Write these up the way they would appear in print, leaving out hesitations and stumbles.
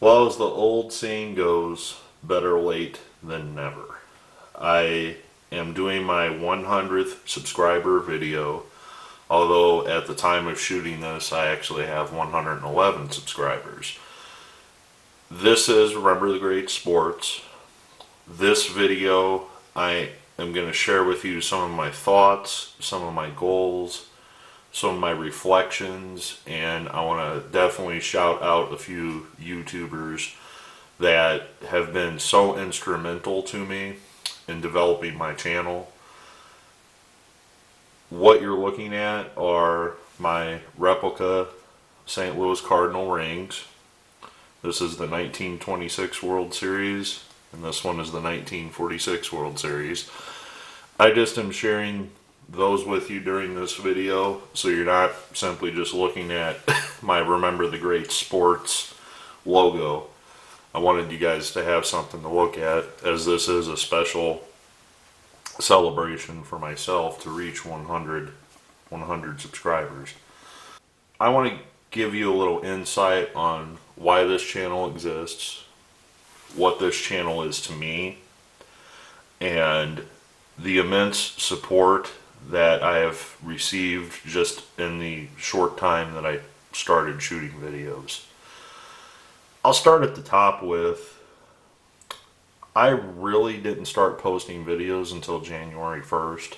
Well, as the old saying goes, better late than never. I am doing my 100th subscriber video, although at the time of shooting this I actually have 111 subscribers. This is Remember the Great Sports. This video I am going to share with you some of my thoughts, some of my goals, some of my reflections, and I want to definitely shout out a few YouTubers that have been so instrumental to me in developing my channel. What you're looking at are my replica St. Louis Cardinal rings. This is the 1926 World Series, and this one is the 1946 World Series. I just am sharing those with you during this video, so you're not simply just looking at my Remember the Great Sports logo. I wanted you guys to have something to look at, as this is a special celebration for myself to reach 100 subscribers. I want to give you a little insight on why this channel exists, what this channel is to me, and the immense support that I have received just in the short time that I started shooting videos. I'll start at the top with, I really didn't start posting videos until January 1st.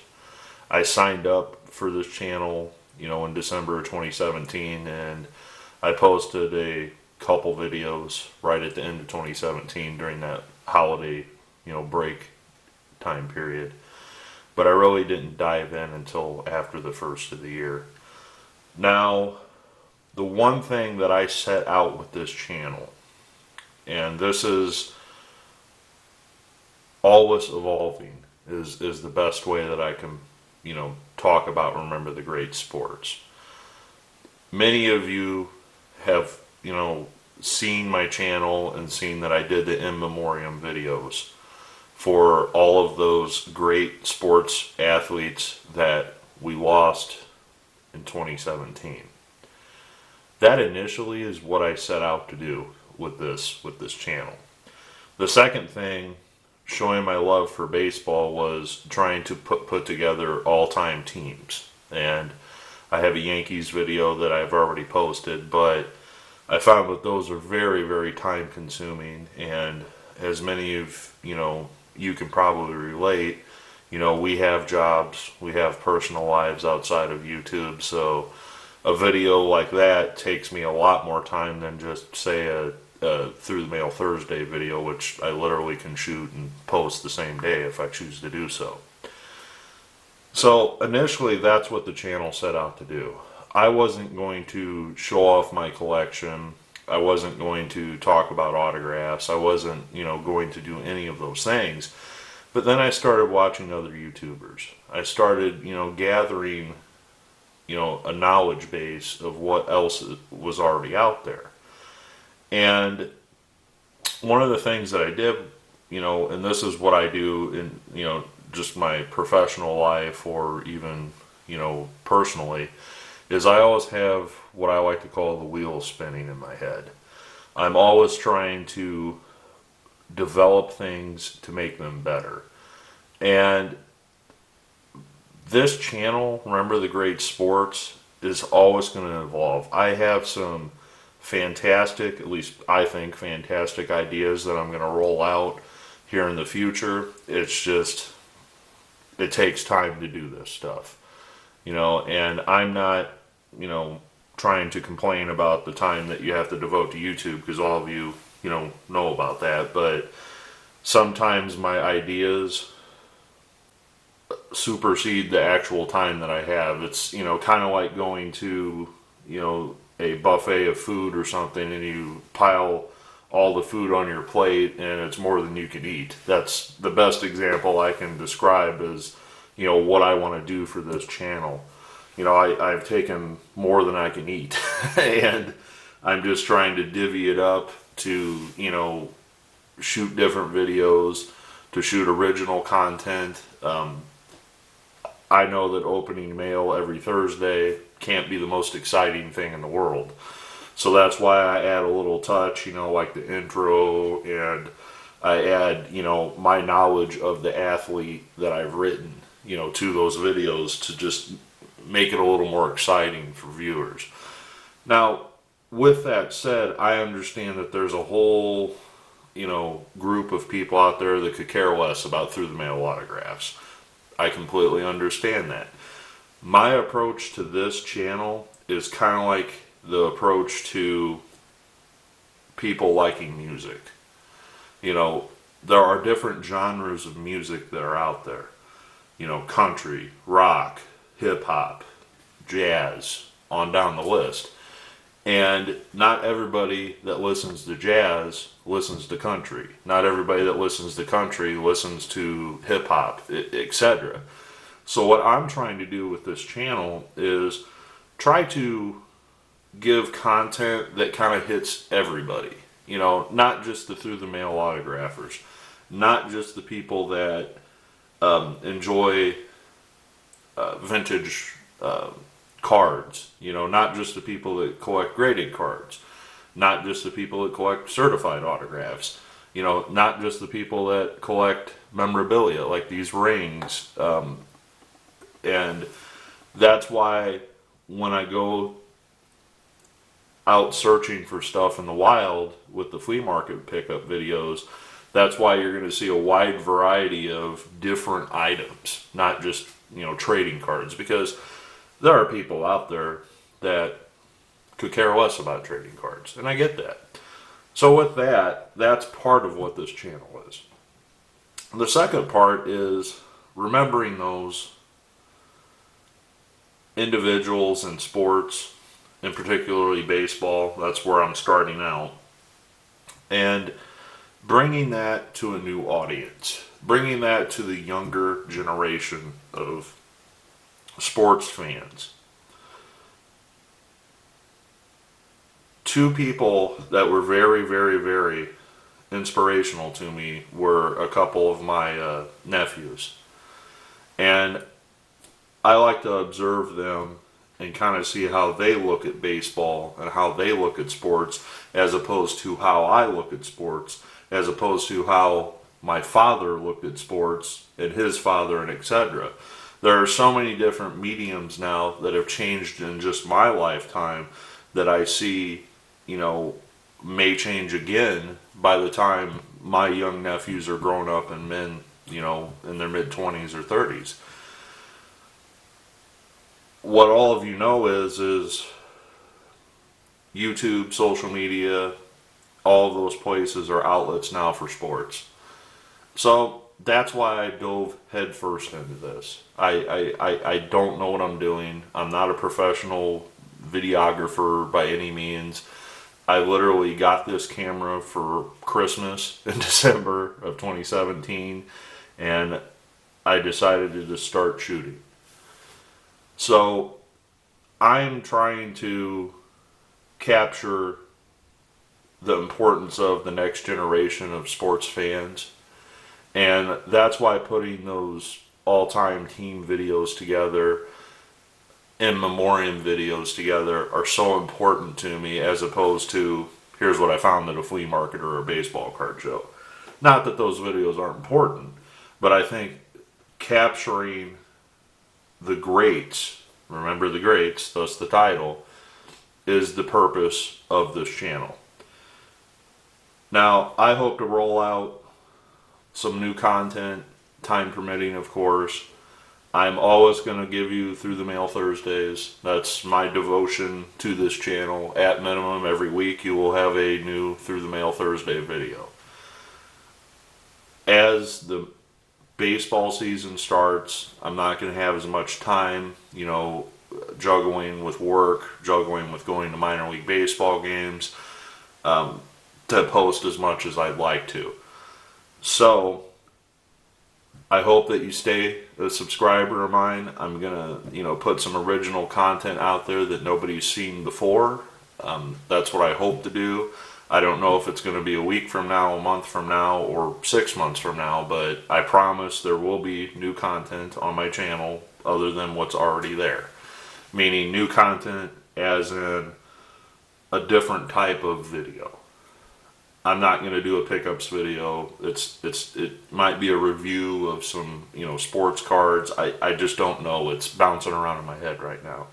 I signed up for this channel, in December of 2017, and I posted a couple videos right at the end of 2017 during that holiday, break time period. But I really didn't dive in until after the first of the year. Now, the one thing that I set out with this channel, and this is always evolving, is the best way that I can, talk about Remember the Great Sports. Many of you have, seen my channel and seen that I did the in memoriam videos for all of those great sports athletes that we lost in 2017. That initially is what I set out to do with this channel. The second thing, showing my love for baseball, was trying to put together all-time teams. And I have a Yankees video that I've already posted, but I found that those are very, very time consuming, and as many of you can probably relate, we have jobs, we have personal lives outside of YouTube, so a video like that takes me a lot more time than just, say, a Through the Mail Thursday video, which I literally can shoot and post the same day if I choose to do so. So initially, that's what the channel set out to do. I wasn't going to show off my collection. I wasn't going to talk about autographs. I wasn't, going to do any of those things. But then I started watching other YouTubers. I started, gathering, a knowledge base of what else was already out there. And one of the things that I did, and this is what I do in, just my professional life or even, personally, is I always have what I like to call the wheels spinning in my head. I'm always trying to develop things to make them better. And this channel, Remember the Great Sports, is always going to evolve. I have some fantastic, at least I think, fantastic ideas that I'm going to roll out here in the future. It's just, it takes time to do this stuff. And I'm not, trying to complain about the time that you have to devote to YouTube, because all of you, know about that. But sometimes my ideas supersede the actual time that I have. It's, kind of like going to, a buffet of food or something, and you pile all the food on your plate and it's more than you can eat. That's the best example I can describe as, what I want to do for this channel. I've taken more than I can eat and I'm just trying to divvy it up to, shoot different videos, to shoot original content. I know that opening mail every Thursday can't be the most exciting thing in the world. So that's why I add a little touch, you know, like the intro, and I add, you know, my knowledge of the athlete that I've written, you know, to those videos to just make it a little more exciting for viewers. Now, with that said, I understand that there's a whole, you know, group of people out there that could care less about through the mail autographs. I completely understand that. My approach to this channel is kind of like the approach to people liking music. You know, there are different genres of music that are out there. You know, country, rock, hip hop, jazz, on down the list. And not everybody that listens to jazz listens to country. Not everybody that listens to country listens to hip hop, etc. So what I'm trying to do with this channel is try to give content that kind of hits everybody. You know, not just the through the mail autographers, not just the people that enjoy vintage cards, you know, not just the people that collect graded cards, not just the people that collect certified autographs, you know, not just the people that collect memorabilia like these rings. And that's why when I go out searching for stuff in the wild with the flea market pickup videos, that's why you're going to see a wide variety of different items, not just, you know, trading cards, because there are people out there that could care less about trading cards, and I get that. So with that, that's part of what this channel is. The second part is remembering those individuals in sports, and particularly baseball. That's where I'm starting out, and bringing that to a new audience, bringing that to the younger generation of sports fans. Two people that were very, very, very inspirational to me were a couple of my nephews. And I like to observe them and kind of see how they look at baseball and how they look at sports, as opposed to how I look at sports, as opposed to how my father looked at sports and his father, and etc. There are so many different mediums now that have changed in just my lifetime that I see, you know, may change again by the time my young nephews are grown up and men, you know, in their mid-20s or 30s. What all of you know is YouTube, social media, all of those places are outlets now for sports. So that's why I dove headfirst into this. I don't know what I'm doing. I'm not a professional videographer by any means. I literally got this camera for Christmas in December of 2017, and I decided to just start shooting. So I'm trying to capture the importance of the next generation of sports fans. And that's why putting those all-time team videos together, in memoriam videos together, are so important to me, as opposed to, here's what I found at a flea market or a baseball card show. Not that those videos aren't important, but I think capturing the greats, remember the greats, thus the title, is the purpose of this channel. Now, I hope to roll out some new content, time permitting, of course. I'm always going to give you Through the Mail Thursdays. That's my devotion to this channel. At minimum, every week you will have a new Through the Mail Thursday video. As the baseball season starts, I'm not going to have as much time, you know, juggling with work, juggling with going to minor league baseball games, to post as much as I'd like to. So I hope that you stay a subscriber of mine. I'm gonna, you know, put some original content out there that nobody's seen before. That's what I hope to do. I don't know if it's going to be a week from now, a month from now, or 6 months from now, but I promise there will be new content on my channel other than what's already there. Meaning new content as in a different type of video. I'm not going to do a pickups video. It might be a review of some, sports cards. I just don't know. It's bouncing around in my head right now.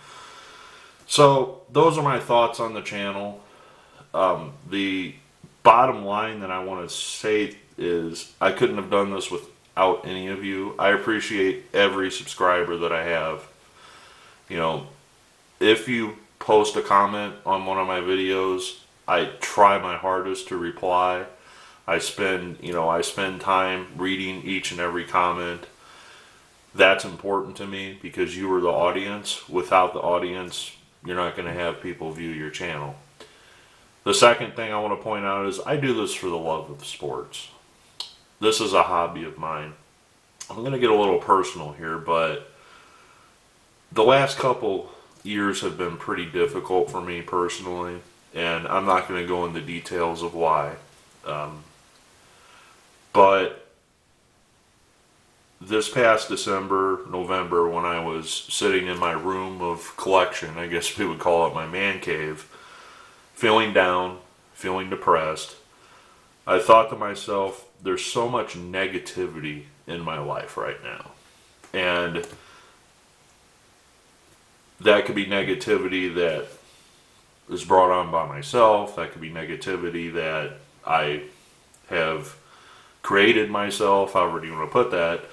So those are my thoughts on the channel. The bottom line that I want to say is I couldn't have done this without any of you. I appreciate every subscriber that I have. If you post a comment on one of my videos, I try my hardest to reply. I spend time reading each and every comment. That's important to me because you are the audience. Without the audience, you're not going to have people view your channel. The second thing I want to point out is I do this for the love of sports. This is a hobby of mine. I'm going to get a little personal here, but the last couple years have been pretty difficult for me personally, and I'm not going to go into details of why. But this past November, when I was sitting in my room of collection, I guess we would call it my man cave, feeling down, feeling depressed, I thought to myself, there's so much negativity in my life right now. And that could be negativity that is brought on by myself. That could be negativity that I have created myself, however you want to put that.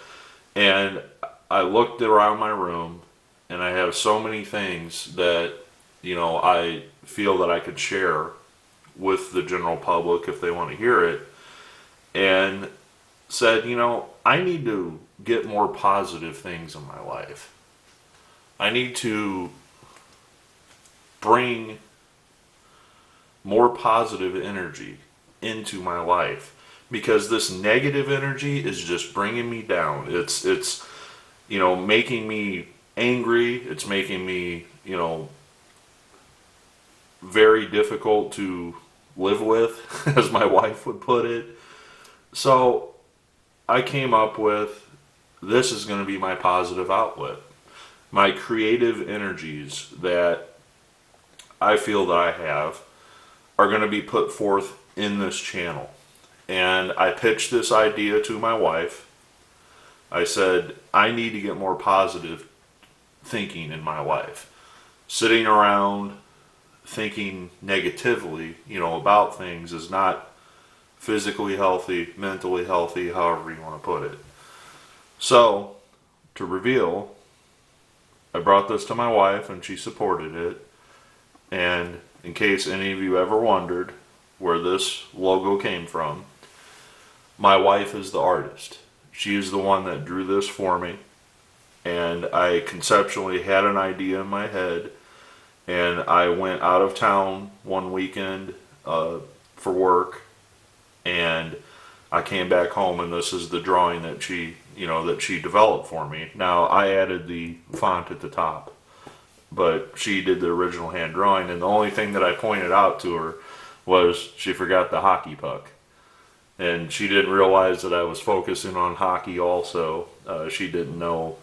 And I looked around my room and I have so many things that, I feel that I could share with the general public if they want to hear it, and said, I need to get more positive things in my life. I need to bring more positive energy into my life because this negative energy is just bringing me down. It's making me angry. It's making me, very difficult to live with, as my wife would put it. So I came up with, this is going to be my positive outlet. My creative energies that I feel that I have are going to be put forth in this channel. And I pitched this idea to my wife. I said, I need to get more positive thinking in my life. Sitting around thinking negatively, about things is not physically healthy, mentally healthy, however you want to put it. So, to reveal, I brought this to my wife and she supported it. And in case any of you ever wondered where this logo came from, my wife is the artist. She is the one that drew this for me. And I conceptually had an idea in my head. And I went out of town one weekend for work, and I came back home, and this is the drawing that she developed for me. Now I added the font at the top, but she did the original hand drawing, and the only thing that I pointed out to her was she forgot the hockey puck. And she didn't realize that I was focusing on hockey also. She didn't know,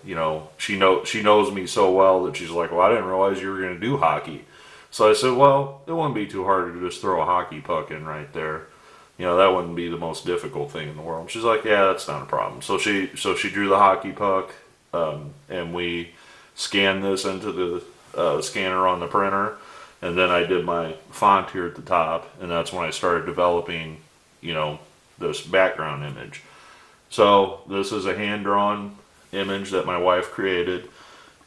she knows me so well that she's like, well, I didn't realize you were going to do hockey. So I said, well, it wouldn't be too hard to just throw a hockey puck in right there. That wouldn't be the most difficult thing in the world. She's like, yeah, that's not a problem. So she drew the hockey puck, and we scanned this into the scanner on the printer. And then I did my font here at the top, and that's when I started developing, this background image. So this is a hand-drawn image that my wife created.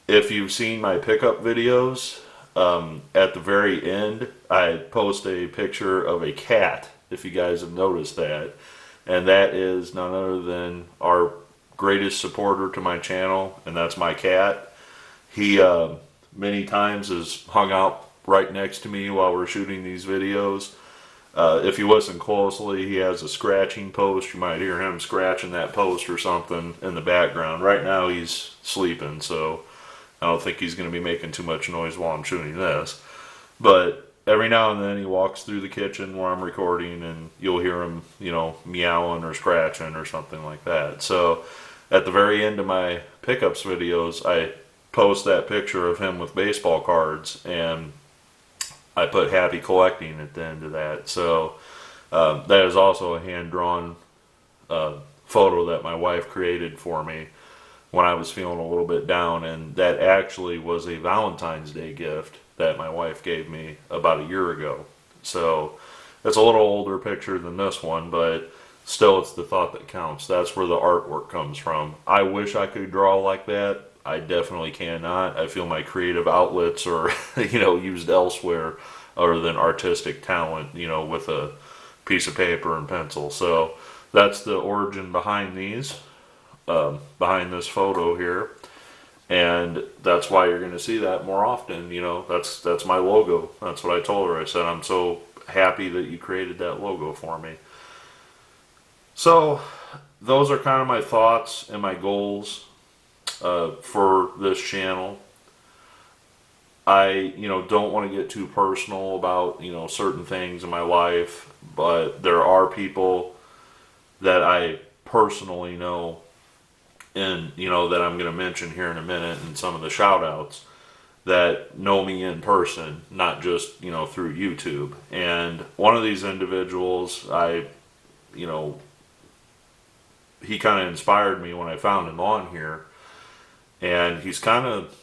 If you've seen my pickup videos, at the very end I post a picture of a cat, if you guys have noticed that, and that is none other than our greatest supporter to my channel, and that's my cat. He many times has hung out right next to me while we're shooting these videos. If you listen closely, he has a scratching post. You might hear him scratching that post or something in the background. Right now he's sleeping, so I don't think he's going to be making too much noise while I'm shooting this. But every now and then he walks through the kitchen where I'm recording, and you'll hear him, meowing or scratching or something like that. So at the very end of my pickups videos, I post that picture of him with baseball cards, and I put happy collecting at the end of that. So that is also a hand-drawn photo that my wife created for me when I was feeling a little bit down, and that actually was a Valentine's Day gift that my wife gave me about a year ago. So it's a little older picture than this one, but still it's the thought that counts. That's where the artwork comes from. I wish I could draw like that. I definitely cannot. I feel my creative outlets are, used elsewhere other than artistic talent, with a piece of paper and pencil. So that's the origin behind these, behind this photo here. And that's why you're going to see that more often. That's my logo. That's what I told her. I said, I'm so happy that you created that logo for me. So those are kind of my thoughts and my goals for this channel. I don't want to get too personal about certain things in my life, but there are people that I personally know, and that I'm going to mention here in a minute in some of the shout outs, that know me in person, not just through YouTube. And one of these individuals, he kind of inspired me when I found him on here, and he's kind of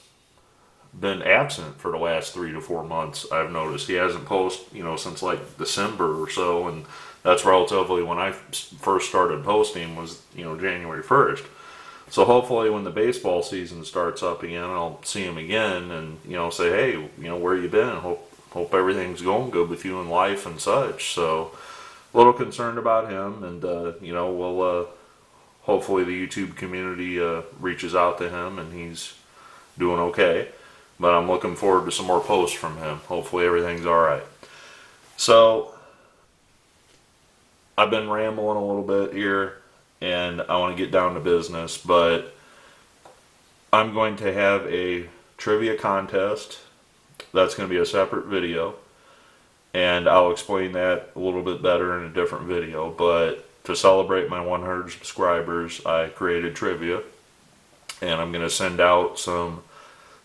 been absent for the last 3 to 4 months. I've noticed he hasn't posted since like December or so, and that's relatively when I first started posting was January 1st. So hopefully when the baseball season starts up again, I'll see him again and say, hey, where you been? Hope everything's going good with you in life and such. So a little concerned about him, and we'll hopefully the YouTube community reaches out to him and he's doing okay. But I'm looking forward to some more posts from him. Hopefully everything's alright. So I've been rambling a little bit here, and I want to get down to business, but I'm going to have a trivia contest. That's going to be a separate video, and I'll explain that a little bit better in a different video. But to celebrate my 100 subscribers, I created trivia, and I'm going to send out some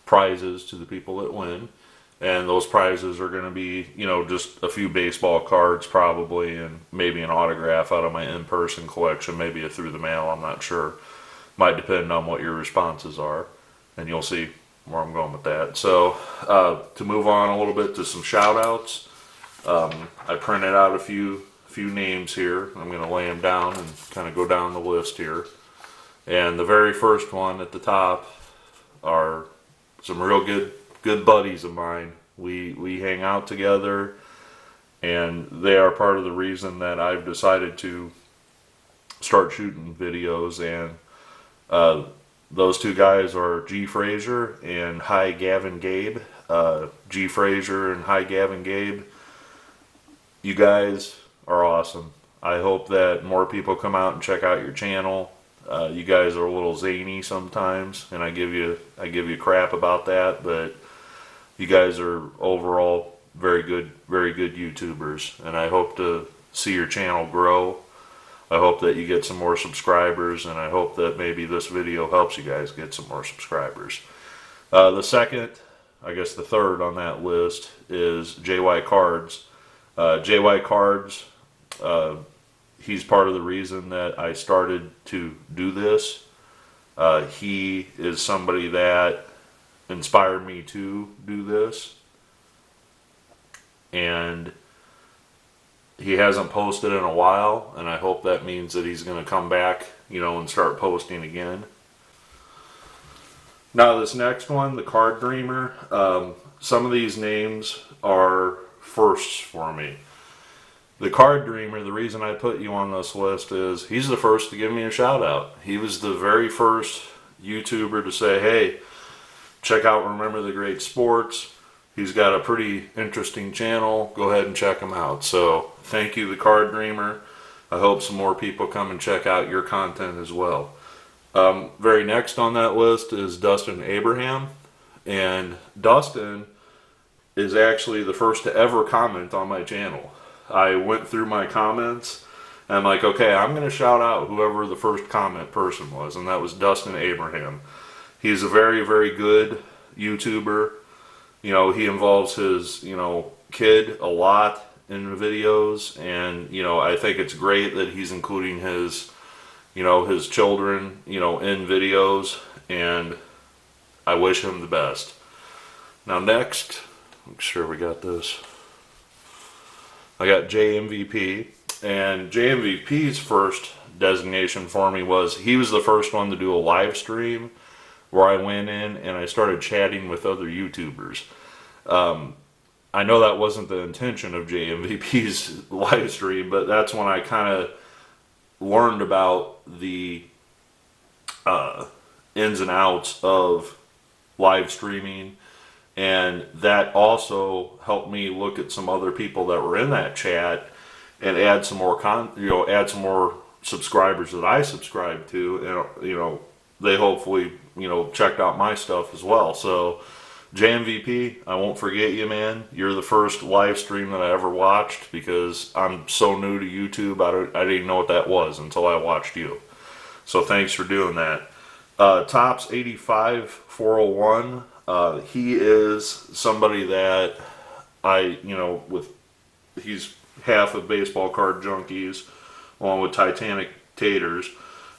prizes to the people that win. And those prizes are going to be, just a few baseball cards probably, and maybe an autograph out of my in-person collection, maybe a through the mail, I'm not sure. Might depend on what your responses are, and you'll see where I'm going with that. So, to move on a little bit to some shout-outs, I printed out a few names here. I'm going to lay them down and kind of go down the list here. And the very first one at the top are some real good buddies of mine. We hang out together, and they are part of the reason that I've decided to start shooting videos. And those two guys are G. Frazier and Hi Gavin Gabe. G. Frazier and Hi Gavin Gabe, you guys are awesome. I hope that more people come out and check out your channel. You guys are a little zany sometimes, and I give you crap about that, but you guys are overall very good YouTubers, and I hope to see your channel grow. I hope that you get some more subscribers, and I hope that maybe this video helps you guys get some more subscribers. The second, I guess the third on that list, is JY Cards. JY Cards, he's part of the reason that I started to do this. He is somebody that inspired me to do this, and he hasn't posted in a while, and I hope that means that he's going to come back, and start posting again. Now this next one, the Card Dreamer, some of these names are firsts for me. The Card Dreamer, the reason I put you on this list is he's the first to give me a shout out. He was the very first YouTuber to say, hey, check out Remember the Great Sports. He's got a pretty interesting channel. Go ahead and check him out. So thank you, the Card Dreamer. I hope some more people come and check out your content as well. Very next on that list is Dustin Abraham. And Dustin is actually the first to ever comment on my channel. I went through my comments, and I'm like, okay, I'm going to shout out whoever the first comment person was, and that was Dustin Abraham. He's a very good YouTuber. You know, he involves his, you know, kid a lot in the videos, and, you know, I think it's great that he's including his, you know, his children, you know, in videos, and I wish him the best. Now next, make sure we got this. I got JayMVP, and JayMVP's first designation for me was he was the first one to do a live stream where I went in and I started chatting with other YouTubers. I know that wasn't the intention of JayMVP's live stream, but that's when I kind of learned about the ins and outs of live streaming, and that also helped me look at some other people that were in that chat and add some more add some more subscribers that I subscribe to, and you know, they hopefully, you know, checked out my stuff as well. So JayMVP, I won't forget you, man. You're the first live stream that I ever watched, because I'm so new to YouTube. I didn't know what that was until I watched you. So thanks for doing that. Tops 85 401. He is somebody that he's half of Baseball Card Junkies, along with Titanic Taters,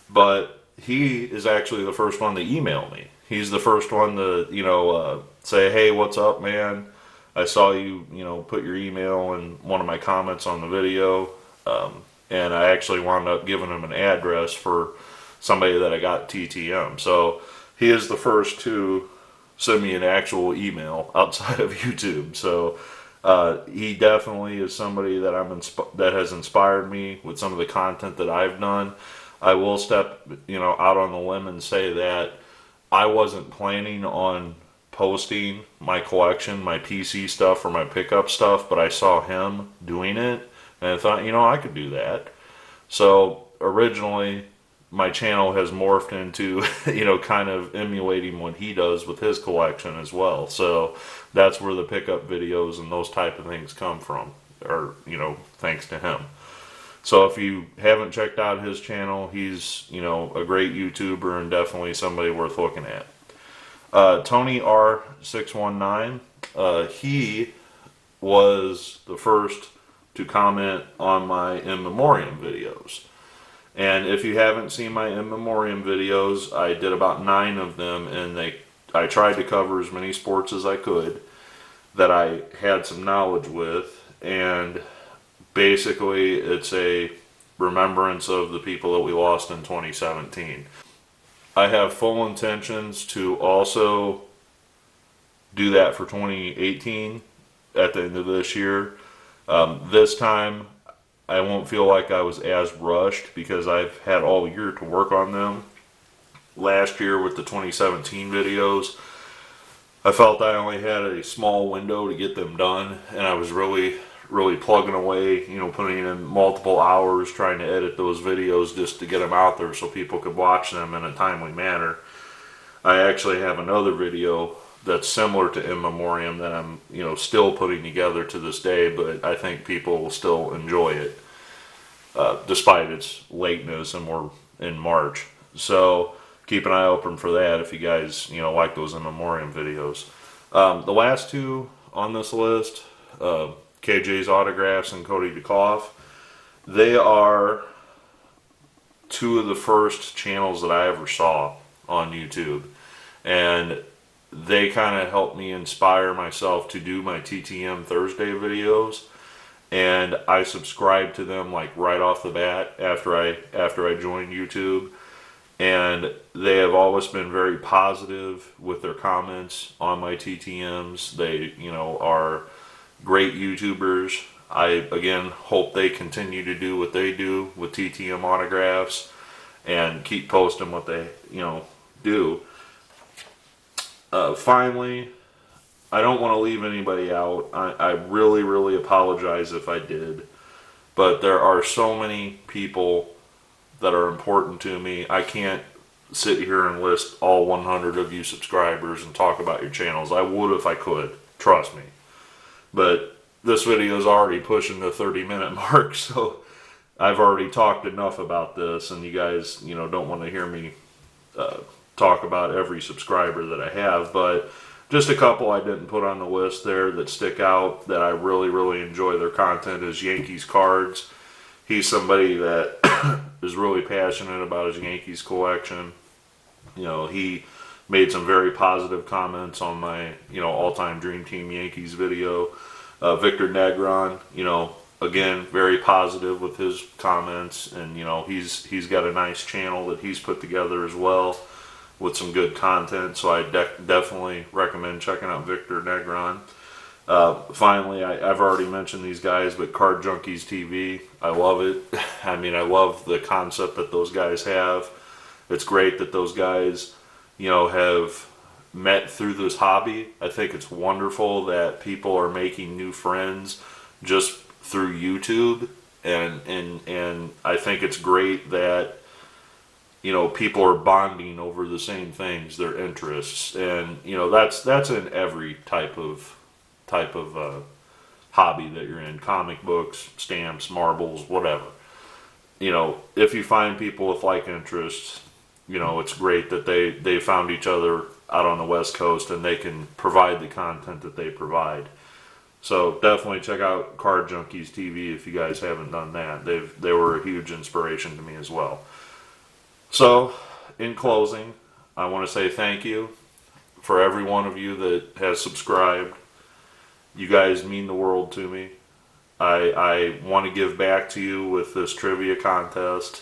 but he is actually the first one to email me. He's the first one to, you know, say, hey, what's up, man? I saw you, you know, put your email in one of my comments on the video, and I actually wound up giving him an address for somebody that I got TTM. So he is the first to send me an actual email outside of YouTube. So he definitely is somebody that that has inspired me with some of the content that I've done. I will step, you know, out on the limb and say that I wasn't planning on posting my collection, my PC stuff or my pickup stuff, but I saw him doing it and I thought, you know, I could do that. So originally my channel has morphed into, you know, kind of emulating what he does with his collection as well. So that's where the pickup videos and those type of things come from, or, you know, thanks to him. So if you haven't checked out his channel, he's, you know, a great YouTuber and definitely somebody worth looking at. Tony R619, he was the first to comment on my in memoriam videos. And if you haven't seen my in memoriam videos, I did about 9 of them, and I tried to cover as many sports as I could that I had some knowledge with, and basically it's a remembrance of the people that we lost in 2017. I have full intentions to also do that for 2018 at the end of this year. This time I won't feel like I was as rushed because I've had all year to work on them. Last year with the 2017 videos, I felt I only had a small window to get them done, and I was really plugging away, you know, putting in multiple hours trying to edit those videos just to get them out there so people could watch them in a timely manner. I actually have another video that's similar to In Memoriam that I'm, you know, still putting together to this day, but I think people will still enjoy it despite its lateness, and we're in March. So keep an eye open for that if you guys, you know, like those In Memoriam videos. The last two on this list, KJ's Autographs and Kody DeCoff, they are two of the first channels that I ever saw on YouTube, and they kind of helped me inspire myself to do my TTM Thursday videos, and I subscribed to them like right off the bat after I joined YouTube, and they have always been very positive with their comments on my TTMs. They, you know, are great YouTubers. I again hope they continue to do what they do with TTM autographs and keep posting what they, you know, do. Finally, I don't want to leave anybody out. I really apologize if I did, but there are so many people that are important to me. I can't sit here and list all 100 of you subscribers and talk about your channels. I would if I could, trust me. But this video is already pushing the 30-minute mark, so I've already talked enough about this, and you guys, you know, don't want to hear me talk about every subscriber that I have. But Just a couple I didn't put on the list there that stick out that I really, really enjoy their content is Yankees Cards. He's somebody that is really passionate about his Yankees collection. You know, he made some very positive comments on my, you know, all-time Dream Team Yankees video. Victor Negron, you know, again, very positive with his comments, and you know, he's got a nice channel that he's put together as well with some good content. So I definitely recommend checking out Victor Negron. Finally, I've already mentioned these guys, but Card Junkies TV, I love it. I mean, I love the concept that those guys have. It's great that those guys, you know, have met through this hobby. I think it's wonderful that people are making new friends just through YouTube, and I think it's great that, you know, people are bonding over the same things, their interests, and you know, that's in every type of hobby that you're in, comic books, stamps, marbles, whatever. You know, if you find people with like interests, you know, it's great that they found each other out on the West Coast and they can provide the content that they provide. So definitely check out Card Junkies TV if you guys haven't done that. They were a huge inspiration to me as well. So, in closing, I want to say thank you for every one of you that has subscribed. You guys mean the world to me. I want to give back to you with this trivia contest.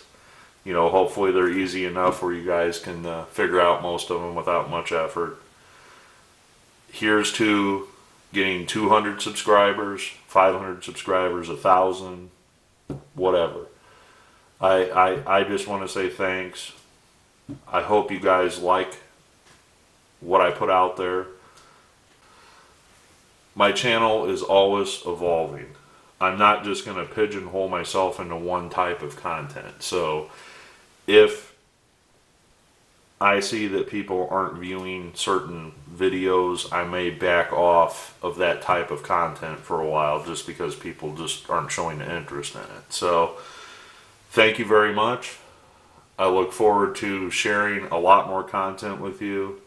You know, hopefully they're easy enough where you guys can figure out most of them without much effort. Here's to getting 200 subscribers, 500 subscribers, 1,000, whatever. I just want to say thanks. I hope you guys like what I put out there. My channel is always evolving. I'm not just going to pigeonhole myself into one type of content. So if I see that people aren't viewing certain videos, I may back off of that type of content for a while just because people just aren't showing the interest in it. So thank you very much. I look forward to sharing a lot more content with you.